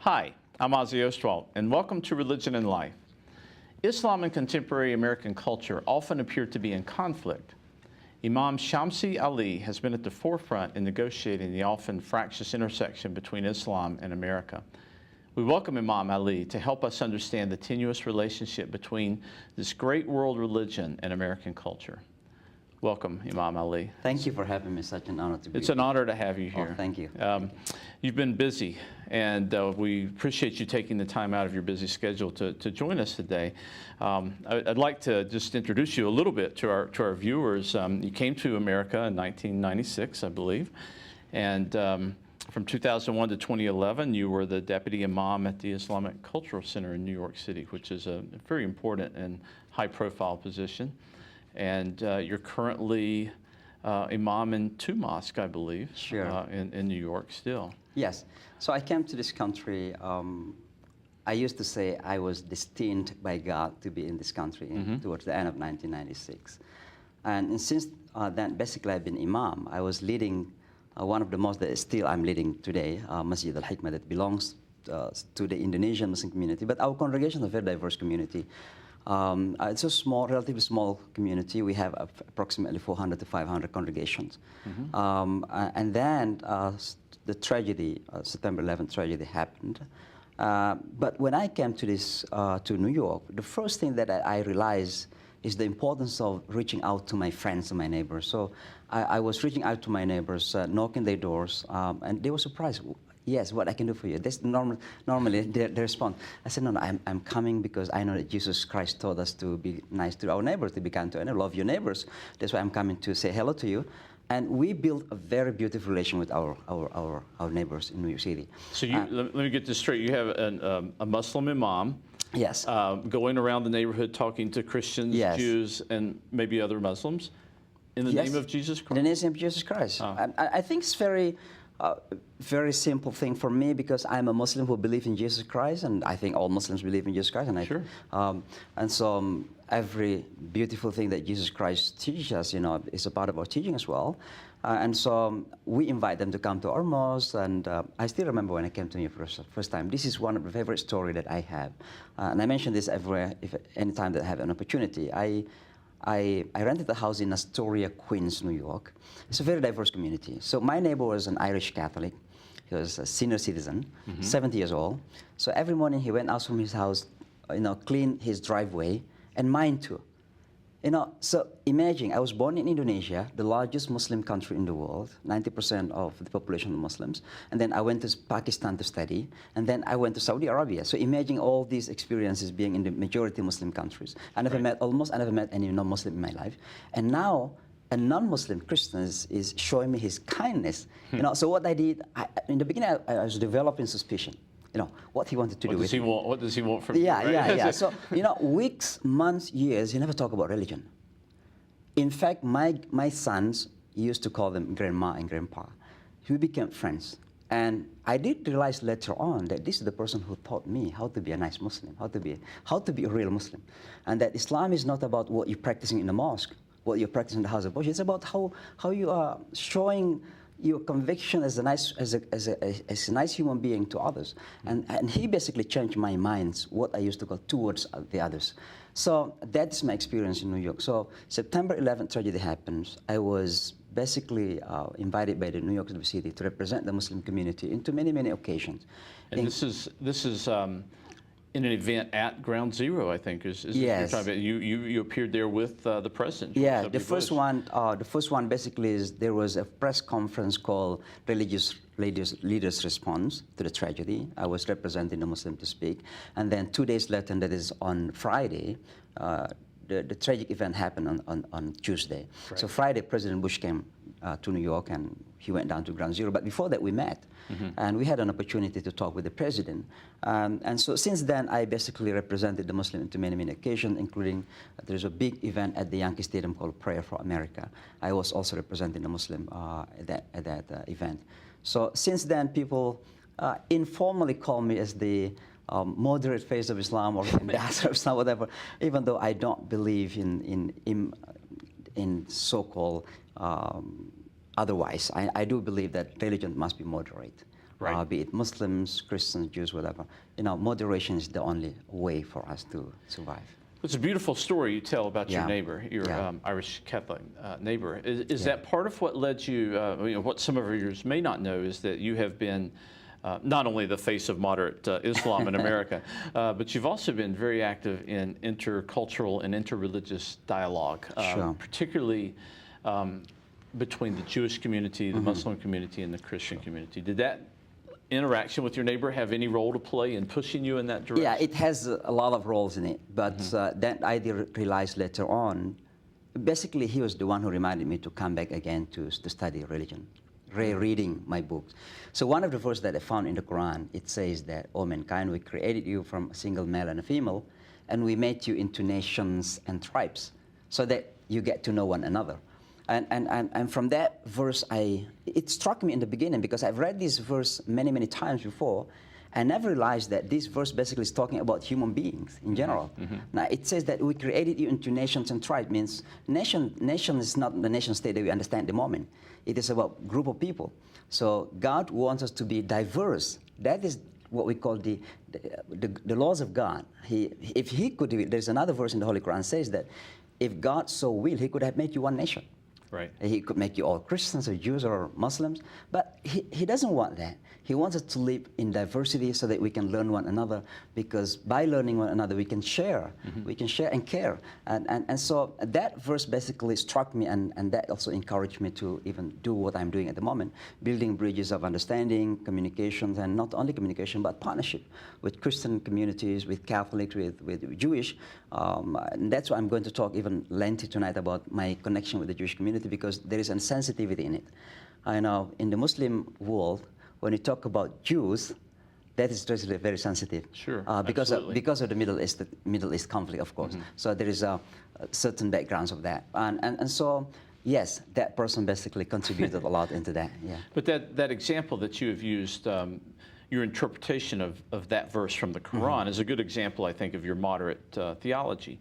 Hi, I'm Ozzie Ostwalt, and welcome to Religion and Life. Islam and contemporary American culture often appear to be in conflict. Imam Shamsi Ali has been at the forefront in negotiating the often fractious intersection between Islam and America. We welcome Imam Ali to help us understand the tenuous relationship between this great world religion and American culture. Welcome, Imam Ali. Thank you for having me. Such an honor to be here. It's an honor to have you here. Oh, thank you. You've been busy, and we appreciate you taking the time out of your busy schedule to join us today. I'd like to just introduce you a little bit to our viewers. You came to America in 1996, I believe, and from 2001 to 2011, you were the deputy imam at the Islamic Cultural Center in New York City, which is a very important and high-profile position. And you're currently imam in 2 mosques, I believe, sure. in New York still. Yes. So I came to this country. I used to say I was destined by God to be in this country towards the end of 1996. And since then, basically, I've been imam. I was leading one of the mosques that still I'm leading today, Masjid al-Hikmah, that belongs to the Indonesian Muslim community. But our congregation is a very diverse community. It's a small, relatively small community. We have approximately 400 to 500 congregations. And then the tragedy, September 11th tragedy happened. But when I came to to New York, the first thing that I realized is the importance of reaching out to my friends and my neighbors. So I was reaching out to my neighbors, knocking their doors, and they were surprised. Yes, what I can do for you. That's normally their response. I said, no, I'm coming because I know that Jesus Christ taught us to be nice to our neighbors, to be kind to and love your neighbors. That's why I'm coming to say hello to you. And we built a very beautiful relation with our neighbors in New York City. So let me get this straight. You have a Muslim imam. Yes. Going around the neighborhood talking to Christians, yes, Jews, and maybe other Muslims in the name of Jesus Christ? In the name of Jesus Christ. Oh. I think it's very simple thing for me because I'm a Muslim who believes in Jesus Christ, and I think all Muslims believe in Jesus Christ. And sure. And so every beautiful thing that Jesus Christ teaches us, is a part of our teaching as well. And so we invite them to come to our mosque. And I still remember when I came to New York first time. This is one of the favorite stories that I have. And I mention this everywhere, any time that I have an opportunity. I rented a house in Astoria, Queens, New York. It's a very diverse community. So my neighbor was an Irish Catholic. He was a senior citizen, 70 years old. So every morning he went out from his house, clean his driveway, and mine too. So imagine, I was born in Indonesia, the largest Muslim country in the world, 90% of the population are Muslims. And then I went to Pakistan to study, and then I went to Saudi Arabia. So imagine all these experiences being in the majority Muslim countries. I never met any non-Muslim in my life. And now, a non-Muslim Christian is showing me his kindness. So what I did, in the beginning, I was developing suspicion. What he wanted to do with me. What does he want from me? Yeah. So, weeks, months, years, he never talk about religion. In fact, my sons used to call them grandma and grandpa. We became friends. And I did realize later on that this is the person who taught me how to be a nice Muslim, how to be a real Muslim. And that Islam is not about what you're practicing in the mosque, what you're practicing in the house of worship. It's about how you are showing your conviction as a nice human being to others. And he basically changed my mind, what I used to go towards the others. So that's my experience in New York. So September 11th tragedy happens. I was basically invited by the New York City to represent the Muslim community into many, many occasions. And this is in an event at Ground Zero, I think, is yes. You appeared there with the president. Yeah, the first one basically is there was a press conference called Religious Leaders Response to the Tragedy. I was representing the Muslim to speak, and then 2 days later, and that is on Friday, the tragic event happened on Tuesday. Right. So Friday, President Bush came to New York, and he went down to Ground Zero. But before that, we met, and we had an opportunity to talk with the president. And so since then, I basically represented the Muslim to many, many occasions, including there's a big event at the Yankee Stadium called Prayer for America. I was also representing the Muslim at that event. So since then, people informally call me as the moderate face of Islam or ambassador of Islam, whatever, even though I don't believe in so-called otherwise. I do believe that religion must be moderate. Right. be it Muslims, Christians, Jews, whatever. Moderation is the only way for us to survive. It's a beautiful story you tell about your Yeah. neighbor, your Yeah. Irish Catholic neighbor. Is Yeah. that part of what led you, what some of our viewers may not know is that you have been not only the face of moderate Islam in America, but you've also been very active in intercultural and interreligious dialogue, Sure. particularly between the Jewish community, the Muslim community, and the Christian community. Did that interaction with your neighbor have any role to play in pushing you in that direction? Yeah, it has a lot of roles in it, but that I realized later on. Basically, he was the one who reminded me to come back again to study religion, rereading my books. So one of the verses that I found in the Quran, it says that, "O mankind, we created you from a single male and a female, and we made you into nations and tribes, so that you get to know one another." And from that verse, it struck me in the beginning because I've read this verse many, many times before. I never realized that this verse basically is talking about human beings in general. Now, it says that we created you into nations and tribes. Means nation is not the nation state that we understand at the moment. It is about group of people. So God wants us to be diverse. That is what we call the laws of God. If He could do it, there's another verse in the Holy Quran says that if God so will, He could have made you one nation. Right. He could make you all Christians or Jews or Muslims, but he doesn't want that. He wants us to live in diversity so that we can learn one another, because by learning one another, we can share. We can share and care. And so that verse basically struck me, and that also encouraged me to even do what I'm doing at the moment, building bridges of understanding, communications, and not only communication, but partnership with Christian communities, with Catholics, with Jewish. And that's why I'm going to talk even lengthy tonight about my connection with the Jewish community, because there is a sensitivity in it. I know in the Muslim world, when you talk about Jews, that is really very sensitive. Sure, because of the Middle East conflict, of course. So there is a certain backgrounds of that, and so yes, that person basically contributed a lot into that. Yeah. But that example that you have used, your interpretation of that verse from the Quran is a good example, I think, of your moderate theology,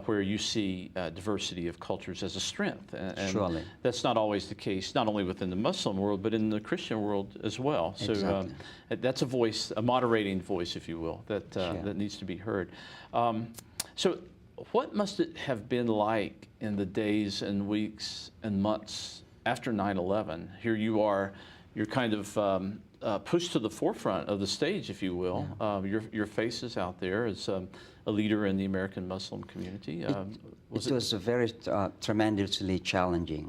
where you see diversity of cultures as a strength. And Surely. That's not always the case, not only within the Muslim world, but in the Christian world as well. So Exactly. that's a voice, a moderating voice, if you will, that, that needs to be heard. So what must it have been like in the days and weeks and months after 9/11? Here you are, you're kind of pushed to the forefront of the stage, if you will. Your face is out there as a leader in the American Muslim community. It was very tremendously challenging.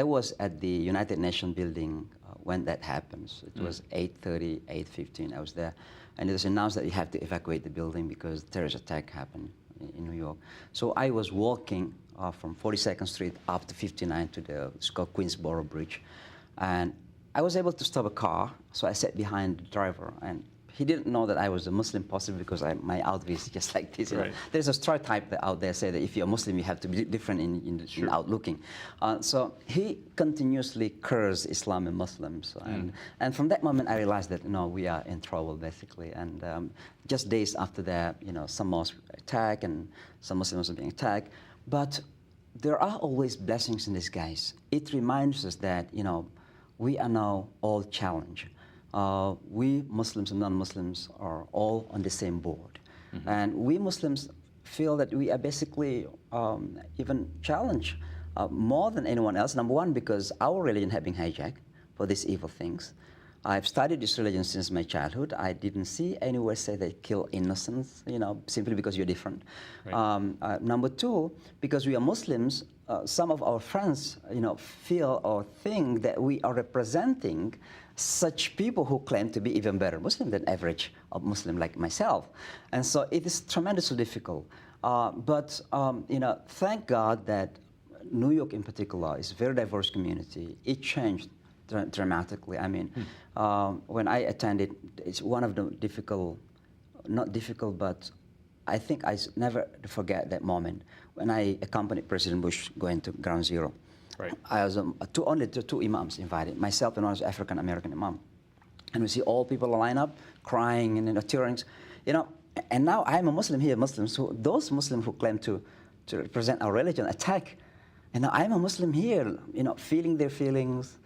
I was at the United Nations building when that happens. It was 8:30, 8:15. I was there, and it was announced that you have to evacuate the building because terrorist attack happened in New York. So I was walking from 42nd Street up to 59 to it's called Queensboro Bridge, and I was able to stop a car, so I sat behind the driver, and he didn't know that I was a Muslim, possibly because my outfit is just like this. You know? There's a stereotype out there say that if you're a Muslim, you have to be different in outlooking. So he continuously cursed Islam and Muslims, and from that moment I realized that we are in trouble basically. And just days after that, some mosques were attacked and some Muslims were being attacked, but there are always blessings in disguise. It reminds us that we are now all challenged. We Muslims and non-Muslims are all on the same board. And we Muslims feel that we are basically even challenged more than anyone else. Number one, because our religion has been hijacked for these evil things. I've studied this religion since my childhood. I didn't see anywhere say they kill innocents, simply because you're different. Number two, because we are Muslims, some of our friends, feel or think that we are representing such people who claim to be even better Muslim than average Muslim like myself. And so it is tremendously difficult. But thank God that New York in particular is a very diverse community. It changed dramatically. I mean, when I attended, it's one of the not difficult, but I think I never forget that moment when I accompanied President Bush going to Ground Zero. Right. I was only two imams invited, myself and one was African American imam, and we see all people line up, crying and tearing, And now I'm a Muslim here, Muslims. So those Muslims who claim to represent our religion attack, and now I'm a Muslim here, feeling their feelings,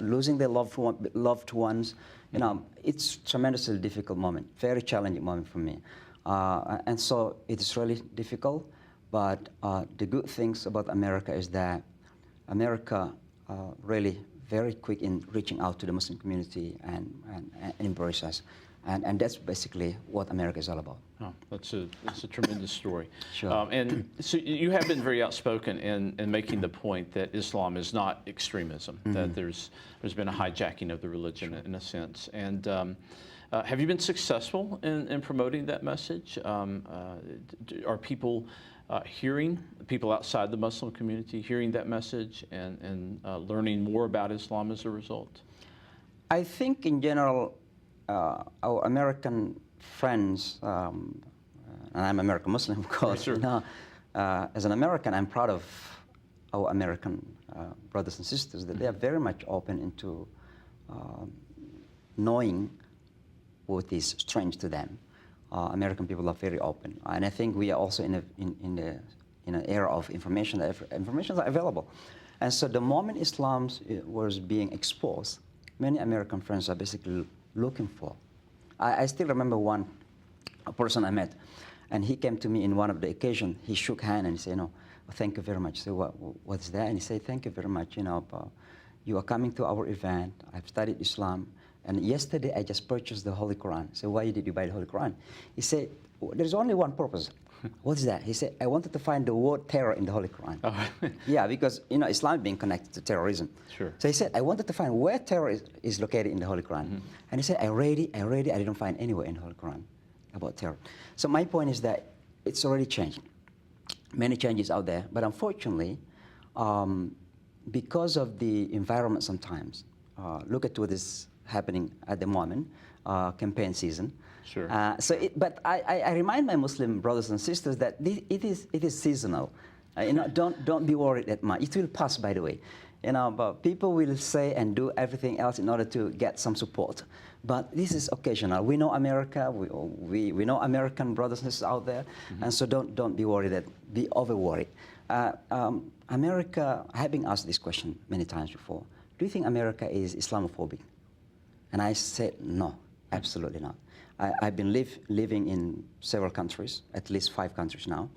losing their loved ones. You know, it's tremendously difficult moment, very challenging moment for me. And so it is really difficult, but the good things about America is that America really very quick in reaching out to the Muslim community and embrace us. And that's basically what America is all about. Oh, that's a tremendous story. Sure. And so you have been very outspoken in making the point that Islam is not extremism, that there's been a hijacking of the religion in a sense. And have you been successful in promoting that message? Are people hearing, people outside the Muslim community hearing that message and learning more about Islam as a result? I think in general, our American friends, and I'm American Muslim, of course. Sure. You know, as an American, I'm proud of our American brothers and sisters that they are very much open into knowing what is strange to them. American people are very open, and I think we are also in an era of information. That information is available, and so the moment Islam was being exposed, many American friends are basically looking for. I still remember a person I met, and he came to me in one of the occasions. He shook hand and he said, "No, thank you very much." I said, "What's that?" And he said, "Thank you very much. You know, you are coming to our event. I've studied Islam, and yesterday I just purchased the Holy Quran." I said, "Why did you buy the Holy Quran?" He said, "There's only one purpose." "What's that?" He said, "I wanted to find the word terror in the Holy Quran." Oh. Yeah, because you know Islam being connected to terrorism. Sure. So he said, "I wanted to find where terror is located in the Holy Quran." And he said, I read it, I didn't find anywhere in the Holy Quran about terror. So my point is that it's already changed. Many changes out there, but unfortunately, because of the environment sometimes, look at what is happening at the moment, campaign season. Sure. But I remind my Muslim brothers and sisters that it is seasonal. You know, don't be worried that much. It will pass, by the way. You know, but people will say and do everything else in order to get some support. But this is occasional. We know America. We know American brothers and sisters out there, and so don't be worried be over worried. America, having asked this question many times before, do you think America is Islamophobic? And I said no, absolutely not. I've been living in several countries, at least 5 countries now,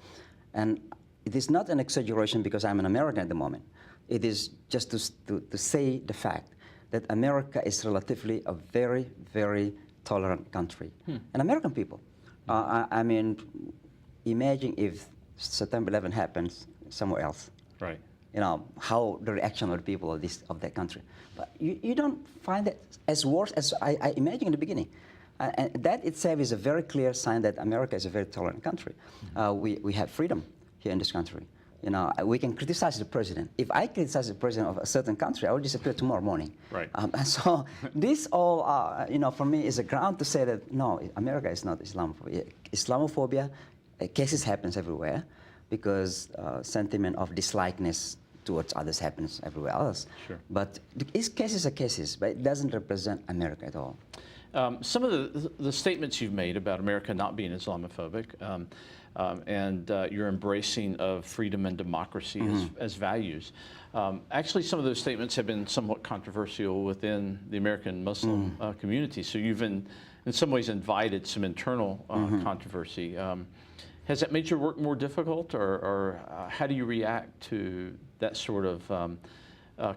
and it is not an exaggeration because I'm an American at the moment. It is just to say the fact that America is relatively a very, very tolerant country. And American people, I mean, imagine if September 11 happens somewhere else. Right. You know, how the reaction of the people of that country. But you don't find that as worse as I imagined in the beginning. And that itself is a very clear sign that America is a very tolerant country. We have freedom here in this country. You know, we can criticize the president. If I criticize the president of a certain country, I will disappear tomorrow morning. Right. And so this all, you know, for me is a ground to say that, no, America is not Islamophobia. Islamophobia, cases happens everywhere because sentiment of dislikeness towards others happens everywhere else. Sure. But cases are cases, but it doesn't represent America at all. Some of the statements you've made about America not being Islamophobic and your embracing of freedom and democracy as values. Actually, some of those statements have been somewhat controversial within the American Muslim community. So you've in some ways invited some internal controversy. Has that made your work more difficult, or how do you react to that sort of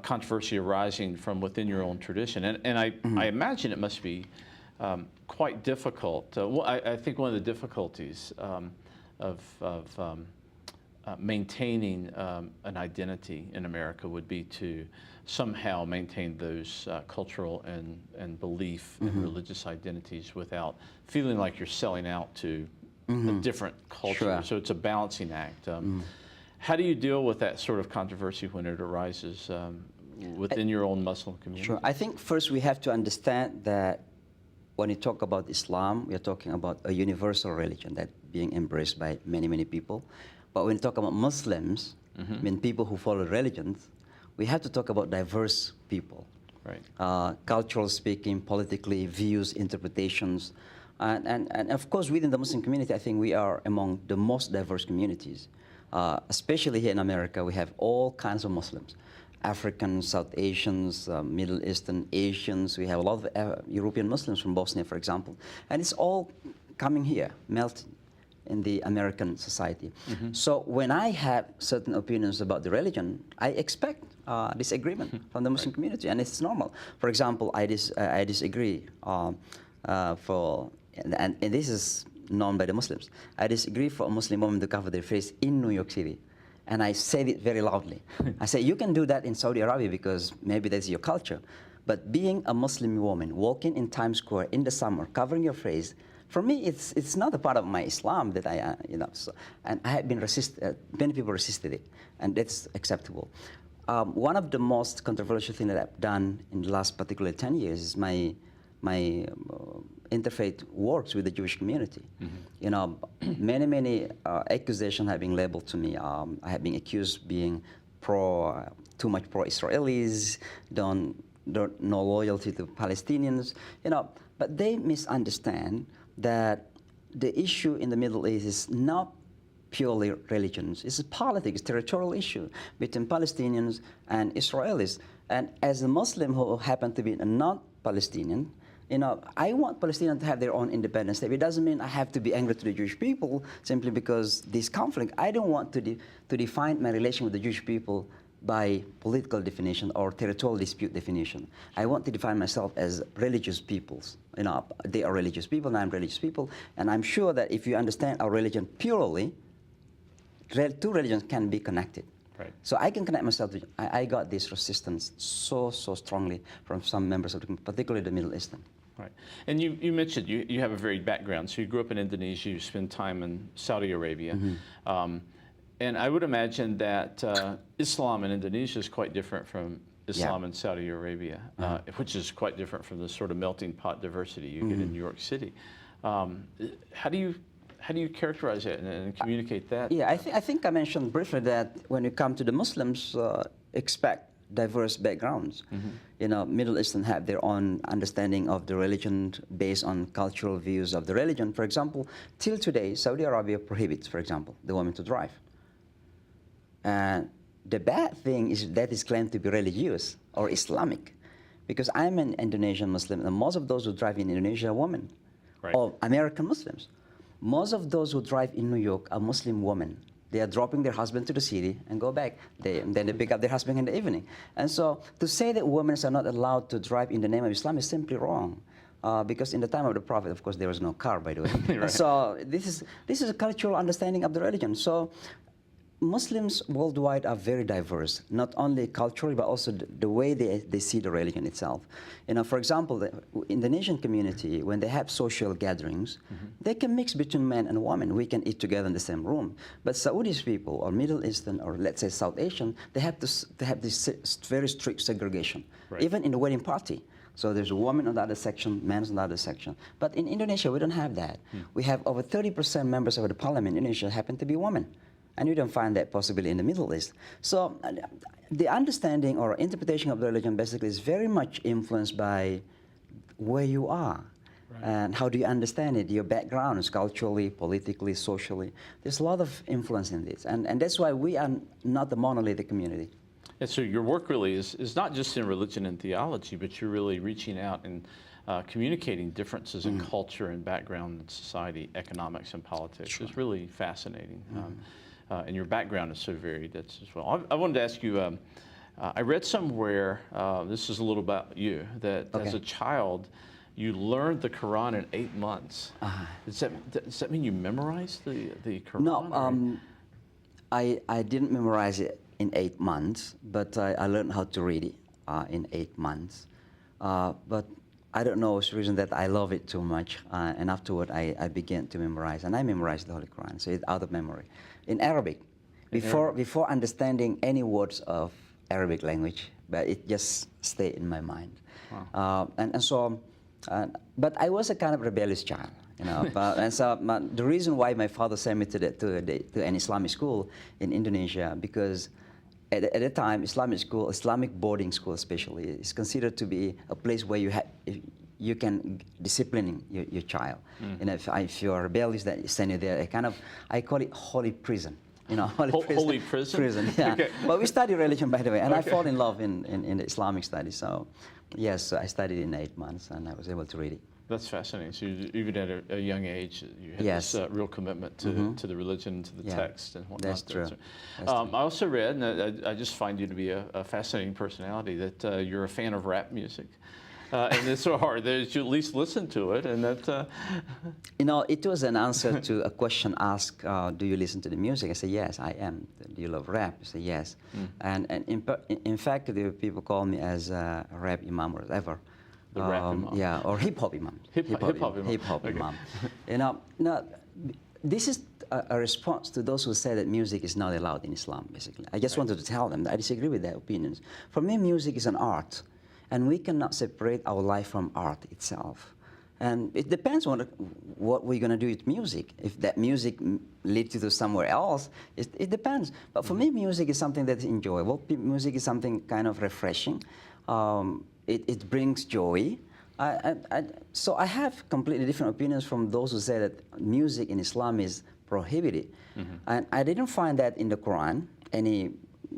controversy arising from within your own tradition? And I imagine it must be quite difficult. Well, I think one of the difficulties of maintaining an identity in America would be to somehow maintain those cultural and belief and religious identities without feeling like you're selling out to a different culture. Sure. So it's a balancing act. How do you deal with that sort of controversy when it arises within your own Muslim community? Sure. I think first we have to understand that when you talk about Islam, we are talking about a universal religion that being embraced by many, many people. But when you talk about Muslims, I mean people who follow religions, we have to talk about diverse people. Right. Cultural speaking, politically, views, interpretations. And of course, within the Muslim community, I think we are among the most diverse communities. Especially here in America, we have all kinds of Muslims. Africans, South Asians, Middle Eastern Asians. We have a lot of European Muslims from Bosnia, for example. And it's all coming here, melting in the American society. So when I have certain opinions about the religion, I expect disagreement from the Muslim community, and it's normal. For example, I disagree and this is known by the Muslims. I disagree for a Muslim woman to cover their face in New York City. And I said it very loudly. I say, you can do that in Saudi Arabia because maybe that's your culture. But being a Muslim woman, walking in Times Square in the summer, covering your face, for me, it's not a part of my Islam that I, so, and I have been many people resisted it, and that's acceptable. One of the most controversial things that I've done in the last particularly 10 years is my interfaith works with the Jewish community. Many accusations have been labeled to me. I have been accused being too much pro-Israelis, no loyalty to Palestinians, but they misunderstand that the issue in the Middle East is not purely religions. It's a politics, territorial issue between Palestinians and Israelis. And as a Muslim who happen to be a non-Palestinian, I want Palestinians to have their own independent state. It doesn't mean I have to be angry to the Jewish people simply because this conflict. I don't want to define my relation with the Jewish people by political definition or territorial dispute definition. I want to define myself as religious peoples. They are religious people, and I'm religious people. And I'm sure that if you understand our religion purely, two religions can be connected. Right. So I can connect myself to, I got this resistance so strongly from some members of the community, particularly the Middle Eastern. Right. And you mentioned you have a varied background. So you grew up in Indonesia, you spent time in Saudi Arabia. And I would imagine that Islam in Indonesia is quite different from Islam in Saudi Arabia, which is quite different from the sort of melting pot diversity you get in New York City. How do you characterize it and communicate that? Yeah, I think I mentioned briefly that when you come to the Muslims, expect diverse backgrounds. Middle Eastern have their own understanding of the religion based on cultural views of the religion. For example, till today, Saudi Arabia prohibits, for example, the woman to drive. And the bad thing is that is claimed to be religious or Islamic, because I'm an Indonesian Muslim, and most of those who drive in Indonesia are women, or American Muslims. Most of those who drive in New York are Muslim women. They are dropping their husband to the city and go back. Then they pick up their husband in the evening. And so to say that women are not allowed to drive in the name of Islam is simply wrong. Because in the time of the Prophet, of course, there was no car, by the way. So this is a cultural understanding of the religion. So Muslims worldwide are very diverse, not only culturally, but also the way they see the religion itself. For example, the Indonesian community, when they have social gatherings, they can mix between men and women. We can eat together in the same room. But Saudis people, or Middle Eastern, or let's say South Asian, they have this very strict segregation, even in the wedding party. So there's a woman on the other section, men on the other section. But in Indonesia, we don't have that. We have over 30% members of the parliament in Indonesia happen to be women. And you don't find that possibly in the Middle East. So the understanding or interpretation of the religion basically is very much influenced by where you are. And how do you understand it, your backgrounds, culturally, politically, socially. There's a lot of influence in this. And that's why we are not the monolithic community. And so your work really is not just in religion and theology, but you're really reaching out and communicating differences in culture and background in society, economics and politics. It's really fascinating. And your background is so varied as well. I wanted to ask you, I read somewhere, this is a little about you, that as a child, you learned the Quran in 8 months. Does that mean you memorized the Quran? No, I didn't memorize it in 8 months, but I learned how to read it in 8 months. But I don't know, it's the reason that I love it too much. And afterward, I began to memorize. And I memorized the Holy Quran, so it's out of memory. In Arabic, before understanding any words of Arabic language, but it just stayed in my mind. Wow. But I was a kind of rebellious child, and so the reason why my father sent me to an Islamic school in Indonesia, because at the time, Islamic boarding school especially, is considered to be a place where you can discipline your child. If you are rebellious, that send you there. I call it holy prison. Holy prison? Yeah. Okay. But we study religion, by the way, and I Okay. fall in love in the Islamic studies. So, yes, I studied in 8 months, and I was able to read it. That's fascinating. So even at a young age, you had Yes. this real commitment to the religion, to the Yeah, text and whatnot. that's true. I also read, and I just find you to be a fascinating personality, that you're a fan of rap music. And it's so hard that you at least listen to it, and that... It was an answer to a question asked, do you listen to the music? I said, yes, I am. Do you love rap? I said, yes. And in fact, the people call me as a rap imam or whatever. The rap imam. Yeah, or hip-hop imam. Hip-hop imam. Hip-hop Okay. imam. This is a response to those who say that music is not allowed in Islam, basically. I just wanted to tell them that I disagree with their opinions. For me, music is an art, and we cannot separate our life from art itself. And it depends on what we're going to do with music. If that music leads you to somewhere else, it depends. But for me, music is something that is enjoyable. Music is something kind of refreshing. It brings joy. So I have completely different opinions from those who say that music in Islam is prohibited. And I didn't find that in the Quran, any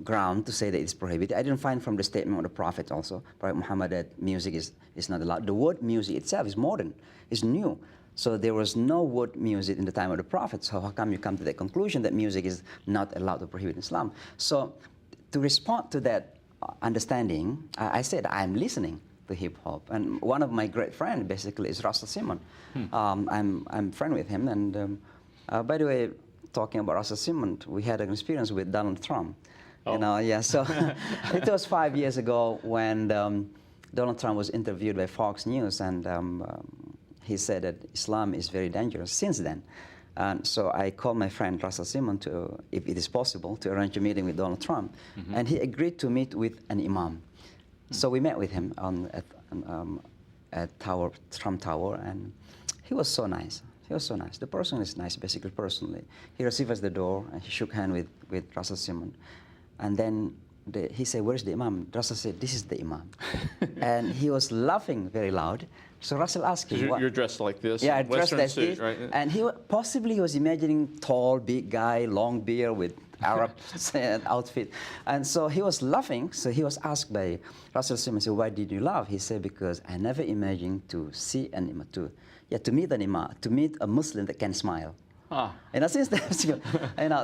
ground to say that it's prohibited. I didn't find from the statement of the Prophet also, Prophet Muhammad, that music is not allowed. The word music itself is modern, it's new. So there was no word music in the time of the Prophet. So how come you come to the conclusion that music is not allowed or prohibited in Islam? So to respond to that understanding, I said I'm listening to hip hop. And one of my great friends basically is Russell Simon. I'm friend with him. And by the way, talking about Russell Simon, we had an experience with Donald Trump. So it was 5 years ago when Donald Trump was interviewed by Fox News, and he said that Islam is very dangerous since then. And so I called my friend Russell Simon to, if it is possible, to arrange a meeting with Donald Trump. And he agreed to meet with an imam. So we met with him at Trump Tower, and he was so nice. He was so nice. The person is nice, basically, personally. He received us at the door, and he shook hands with Russell Simon. And then he said, where's the imam? Russell said, this is the imam. And he was laughing very loud. So Russell asked him, You're dressed like this? Yeah, dressed Western like suit, this. right? And possibly he was imagining tall, big guy, long beard with Arab outfit. And so he was laughing. So he was asked by Russell Simon, so why did you laugh? He said, because I never imagined to see an imam, to meet an imam, to meet a Muslim that can smile. Since that,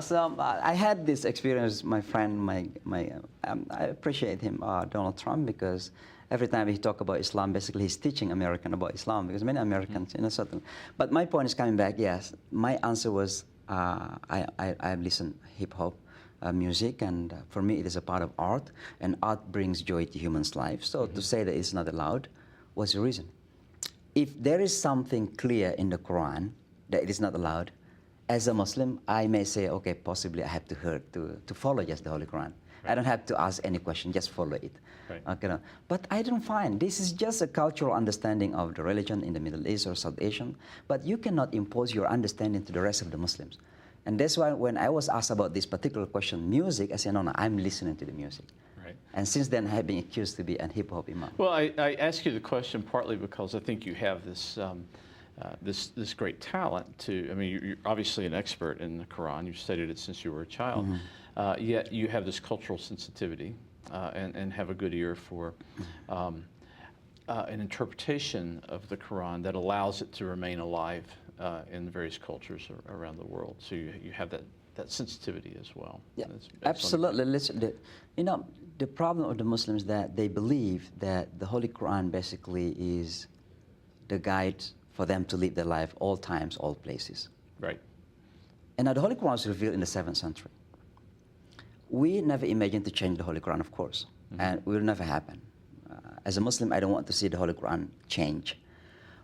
so I had this experience. My friend, I appreciate him, Donald Trump, because every time he talk about Islam, basically he's teaching American about Islam, because many Americans, certain. But my point is coming back. Yes, my answer was I listen hip hop music, and for me it is a part of art, and art brings joy to humans' lives. So to say that it's not allowed was the reason. If there is something clear in the Quran that it is not allowed, as a Muslim, I may say, okay, possibly I have to follow just the Holy Quran. I don't have to ask any question, just follow it. Right. Okay, but I don't find, this is just a cultural understanding of the religion in the Middle East or South Asian, but you cannot impose your understanding to the rest of the Muslims. And that's why when I was asked about this particular question, music, I said, no, I'm listening to the music. Right. And since then, I have been accused to be a hip-hop imam. Well, I ask you the question partly because I think you have this this great talent to, I mean, you're obviously an expert in the Quran. You've studied it since you were a child. Yet you have this cultural sensitivity and have a good ear for an interpretation of the Quran that allows it to remain alive in the various cultures around the world. So you have that sensitivity as well. Yeah, that's absolutely. Listen, the problem of the Muslims is that they believe that the Holy Quran basically is the guide for them to live their life all times, all places. Right. And now the Holy Quran was revealed in the 7th century. We never imagined to change the Holy Quran, of course, and it will never happen. As a Muslim, I don't want to see the Holy Quran change.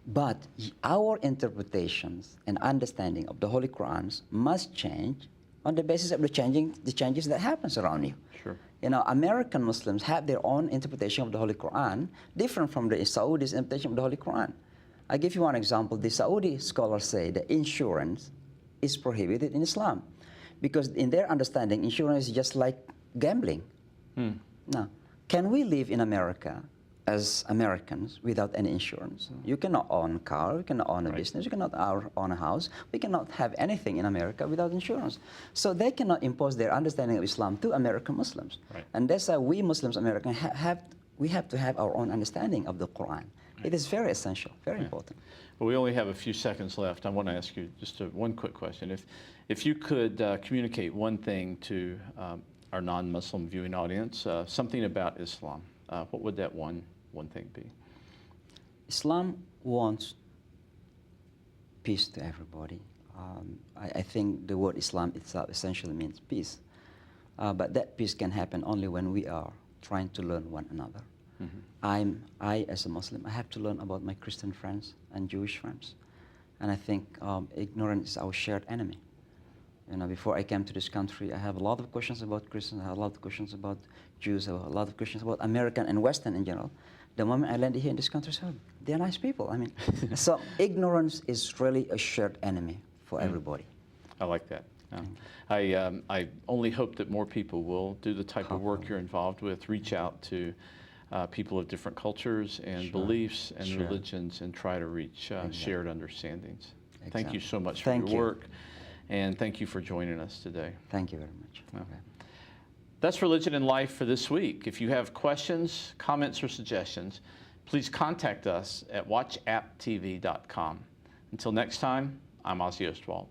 But our interpretations and understanding of the Holy Qurans must change on the basis of the changes that happens around you. Sure. American Muslims have their own interpretation of the Holy Quran, different from the Saudis' interpretation of the Holy Quran. I give you one example. The Saudi scholars say that insurance is prohibited in Islam because in their understanding, insurance is just like gambling. Now, can we live in America as Americans without any insurance. You cannot own a car, you cannot own a Right. business, you cannot own a house. We cannot have anything in America without insurance. So they cannot impose their understanding of Islam to American Muslims. Right. And that's why we Muslims, Americans, we have to have our own understanding of the Quran. It is very essential, very important. Well, we only have a few seconds left. I want to ask you just one quick question. If you could communicate one thing to our non-Muslim viewing audience, something about Islam, what would that one thing be? Islam wants peace to everybody. I think the word Islam itself essentially means peace. But that peace can happen only when we are trying to learn one another. Mm-hmm. I, as a Muslim, I have to learn about my Christian friends and Jewish friends. And I think ignorance is our shared enemy. You know, before I came to this country, I have a lot of questions about Christians, I have a lot of questions about Jews, I have a lot of questions about American and Western in general. The moment I landed here in this country, so they're nice people. I mean, so ignorance is really a shared enemy for everybody. I like that. I only hope that more people will do the type of work you're involved with, reach out to people of different cultures and beliefs and religions, and try to reach shared understandings. Exactly. Thank you so much for your work, and thank you for joining us today. Thank you very much. Okay. That's Religion and Life for this week. If you have questions, comments, or suggestions, please contact us at watchapptv.com. Until next time, I'm Ozzie Ostwalt.